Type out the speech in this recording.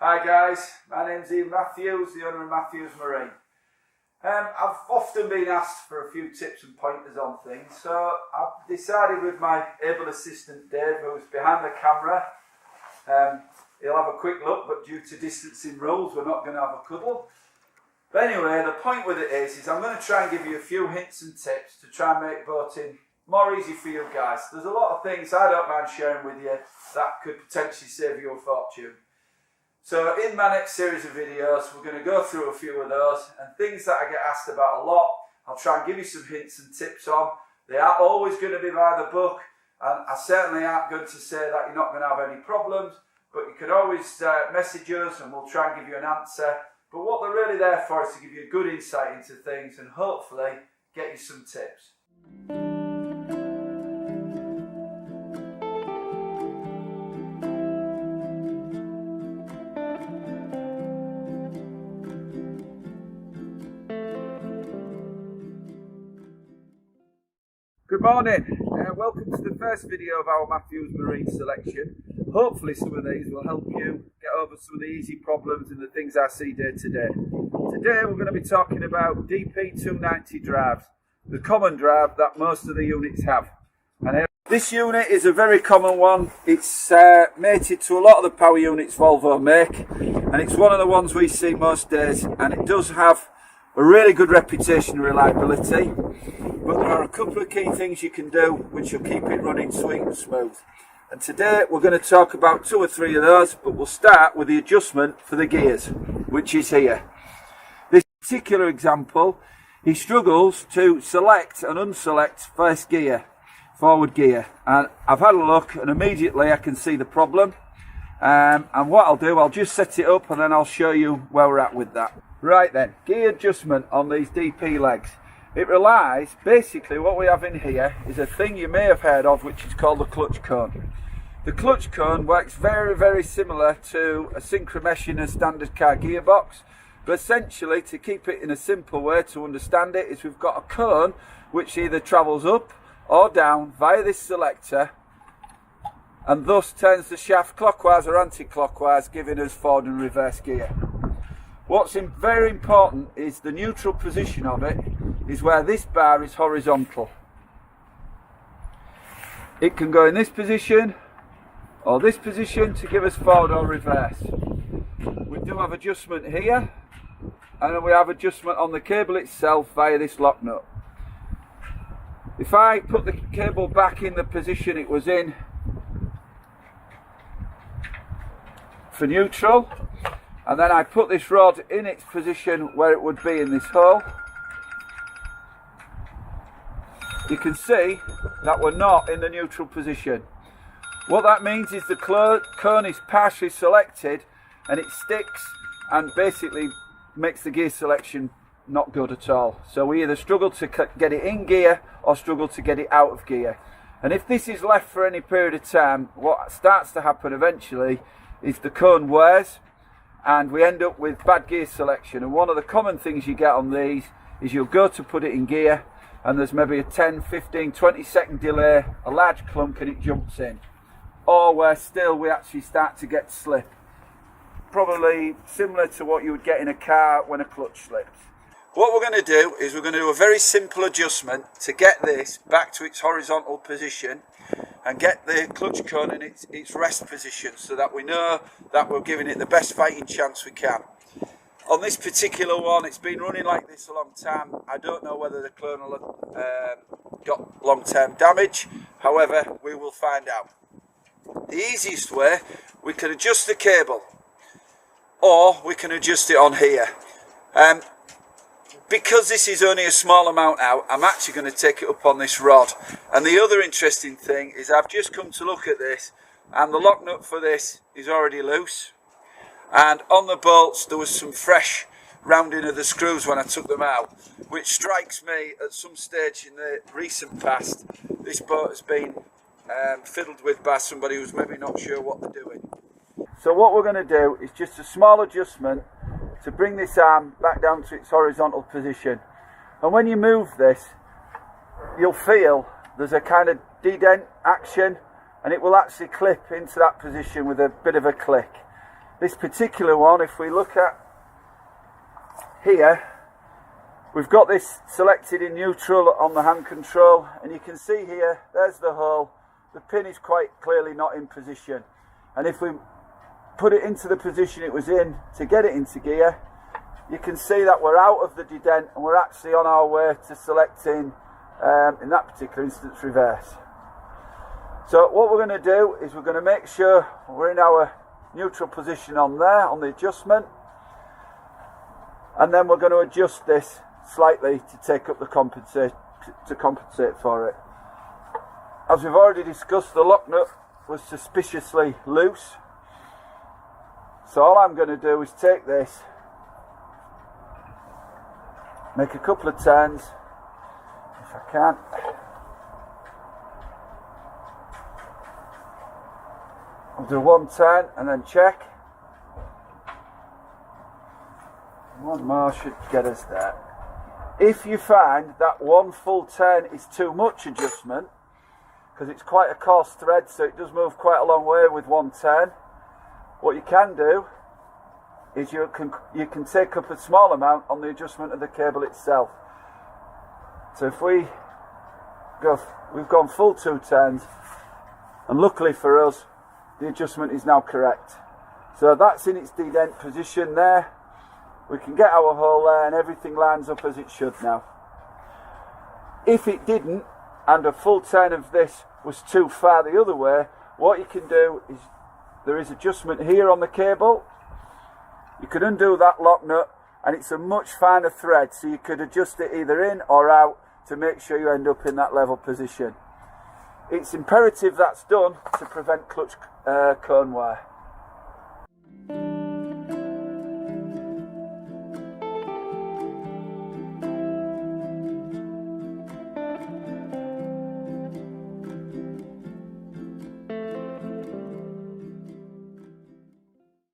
Hi guys, my name's Ian Matthews, the owner of Matthews Marine. I've often been asked for a few tips and pointers on things, so I've decided with my able assistant Dave, who's behind the camera, he'll have a quick look, but due to distancing rules we're not going to have a cuddle. But anyway, the point with it is I'm going to try and give you a few hints and tips to try and make boating more easy for you guys. There's a lot of things I don't mind sharing with you that could potentially save you a fortune. So in my next series of videos, we're going to go through a few of those and things that I get asked about a lot. I'll try and give you some hints and tips on. They aren't always going to be by the book, and I certainly aren't going to say that you're not going to have any problems, but you can always message us and we'll try and give you an answer. But what they're really there for is to give you a good insight into things and hopefully get you some tips. Good morning, welcome to the first video of our Matthews Marine selection. Hopefully some of these will help you get over some of the easy problems and the things I see day to day. Today we're going to be talking about DP290 drives, the common drive that most of the units have. And this unit is a very common one. It's mated to a lot of the power units Volvo make, and it's one of the ones we see most days, and it does have a really good reputation and reliability, but there are a couple of key things you can do which will keep it running sweet and smooth. And today we're going to talk about 2 or 3 of those, but we'll start with the adjustment for the gears, which is here. This particular example, he struggles to select and unselect first gear, forward gear, and I've had a look and immediately I can see the problem. And what I'll do, I'll just set it up and then I'll show you where we're at with that. Right then, gear adjustment on these DP legs. It relies, basically what we have in here is a thing you may have heard of which is called the clutch cone. The clutch cone works very similar to a synchromesh in a standard car gearbox, but essentially, to keep it in a simple way to understand it, is we've got a cone which either travels up or down via this selector and thus turns the shaft clockwise or anti-clockwise, giving us forward and reverse gear. What's very important is the neutral position of it is where this bar is horizontal. It can go in this position or this position to give us forward or reverse. We do have adjustment here, and then we have adjustment on the cable itself via this lock nut. If I put the cable back in the position it was in for neutral, and then I put this rod in its position where it would be in this hole, you can see that we're not in the neutral position. What that means is the cone is partially selected and it sticks and basically makes the gear selection not good at all. So we either struggle to get it in gear or struggle to get it out of gear. And if this is left for any period of time, what starts to happen eventually is the cone wears and we end up with bad gear selection. And one of the common things you get on these is you'll go to put it in gear and there's maybe a 10, 15, 20 second delay, a large clunk, and it jumps in. Or where still we actually start to get slip. Probably similar to what you would get in a car when a clutch slips. What we're going to do is we're going to do a very simple adjustment to get this back to its horizontal position and get the clutch cone in its rest position so that we know that we're giving it the best fighting chance we can. On this particular one, it's been running like this a long time. I don't know whether the cone will have got long-term damage. However, we will find out. The easiest way, we can adjust the cable or we can adjust it on here. Because this is only a small amount out, I'm actually going to take it up on this rod. And the other interesting thing is I've just come to look at this and the lock nut for this is already loose. And on the bolts there was some fresh rounding of the screws when I took them out, which strikes me at some stage in the recent past this boat has been fiddled with by somebody who's maybe not sure what they're doing. So what we're going to do is just a small adjustment to bring this arm back down to its horizontal position, and when you move this you'll feel there's a kind of de-dent action and it will actually clip into that position with a bit of a click. This particular one, if we look at here, we've got this selected in neutral on the hand control, and you can see here, there's the hole. The pin is quite clearly not in position, and if we put it into the position it was in to get it into gear, you can see that we're out of the dedent and we're actually on our way to selecting, in that particular instance, reverse. So what we're going to do is we're going to make sure we're in our neutral position on there, on the adjustment, and then we're going to adjust this slightly to take up the compensate for it. As we've already discussed, the lock nut was suspiciously loose, so all I'm going to do is take this, make a couple of turns if I can. I'll do one turn and then check. One more should get us there. If you find that one full turn is too much adjustment, because it's quite a coarse thread, so it does move quite a long way with one turn, what you can do is you can take up a small amount on the adjustment of the cable itself. So if we've gone full 2 turns, and luckily for us, the adjustment is now correct. So that's in its dedent position there. We can get our hole there and everything lines up as it should now. If it didn't, and a full turn of this was too far the other way, what you can do is, there is adjustment here on the cable. You could undo that lock nut, and it's a much finer thread, so you could adjust it either in or out to make sure you end up in that level position. It's imperative that's done to prevent clutch cone wear.